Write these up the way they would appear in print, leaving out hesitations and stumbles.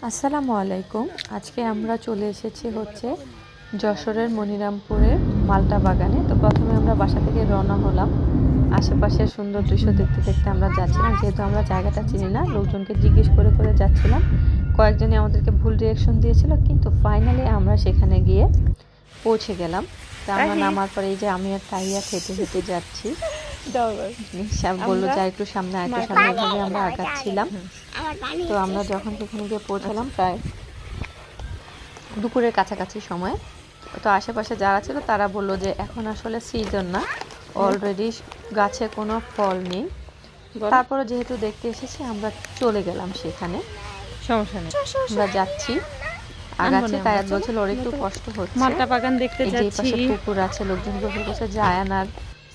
আসসালামু আলাইকুম। আজকে আমরা চলে এসেছি হচ্ছে যশোরের মনিরামপুরের মালটা বাগানে। তো প্রথমে আমরা বাসা থেকে রওনা হলাম। আশেপাশের সুন্দর দৃশ্য দেখতে দেখতে আমরা যাচ্ছিলাম। যেহেতু আমরা জায়গাটা চিনি না, লোকজনকে জিজ্ঞেস করে করে যাচ্ছিলাম। কয়েকজনই আমাদেরকে ভুল ডিরেকশন দিয়েছিল, কিন্তু ফাইনালি আমরা সেখানে গিয়ে পৌঁছে গেলাম। তো আমরা নামার পরে এই যে আমি আর তাইয়া হেঁটে হেঁটে যাচ্ছি। বললো যে একটু সামনে একটু সামনে, এভাবে আমরা আগাচ্ছিলাম। তো আমরা যখন সেখানে গিয়ে পৌঁছালাম প্রায় দুপুরের কাছাকাছি সময়। তো আশেপাশে যারা ছিল তারা বললো যে এখন আসলে সিজন না, অলরেডি গাছে কোনো ফল নেই। তারপরে যেহেতু দেখতে এসেছি আমরা চলে গেলাম সেখানে, সমস্যা নেই, আমরা যাচ্ছি আগাচ্ছে। তাই বলছিল ওর একটু কষ্ট হচ্ছে, মালটা বাগান দেখতে যাচ্ছি, এই পাশে পুকুর আছে, লোকজন গোসল করছে। জায়ান আর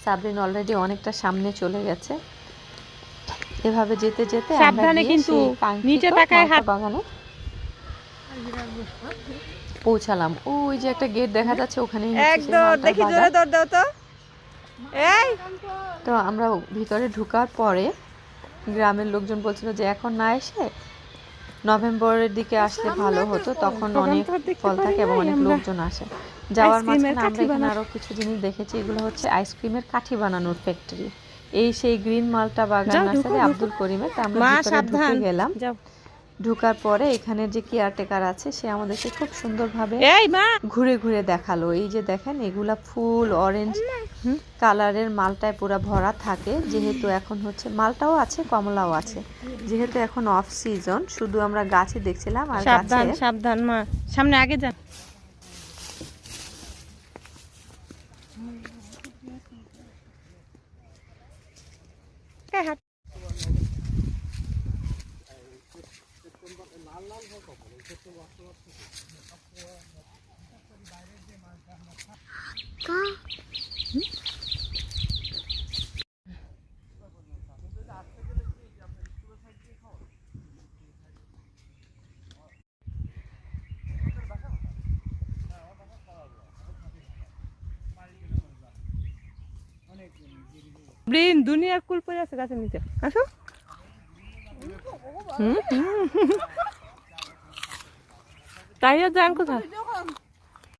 সাবরিন অলরেডি অনেকটা সামনে চলে গেছে। এভাবে যেতে যেতে সাবধানে কিন্তু নিচে তাকায় হাত বাগানে পৌঁছালাম। ওই যে একটা গেট দেখা যাচ্ছে, ওখানে দেখি জোরে দৌড় দাও তো। তো আমরা ভিতরে ঢোকার পরে গ্রামের লোকজন বলছিল যে এখন না এসে নভেম্বরের দিকে আসলে ভালো হতো, তখন অনেক ফল থাকে এবং অনেক লোকজন আসে। যাওয়ার মাঝখানে আমরা এখানে আরো কিছু জিনিস দেখেছি। এগুলো হচ্ছে আইসক্রিমের কাঠি বানানোর ফ্যাক্টরি। এই সেই গ্রিন মালটা বাগান নার্সারি আব্দুল করিমের। তা আমরা ভিতরে ঢুকে গেলাম। ঢোকার পরে এখানে যে কেয়ারটেকার আছে সে আমাদেরকে খুব সুন্দরভাবে ঘুরে ঘুরে দেখালো। এই যে দেখেন, এগুলা ফুল অরেঞ্জ কালারের মালটায় পুরো ভরা থাকে। যেহেতু এখন হচ্ছে মালটাও আছে, কমলাও আছে, যেহেতু এখন অফ সিজন, শুধু আমরা গাছে দেখছিলাম। আর সাবধান সাবধান মা, সামনে আগে যান। ব্রিন দুনিয়ার কুল পড়ে আছে গাছের নিচে, আসো। তাই আর যান কোথায়?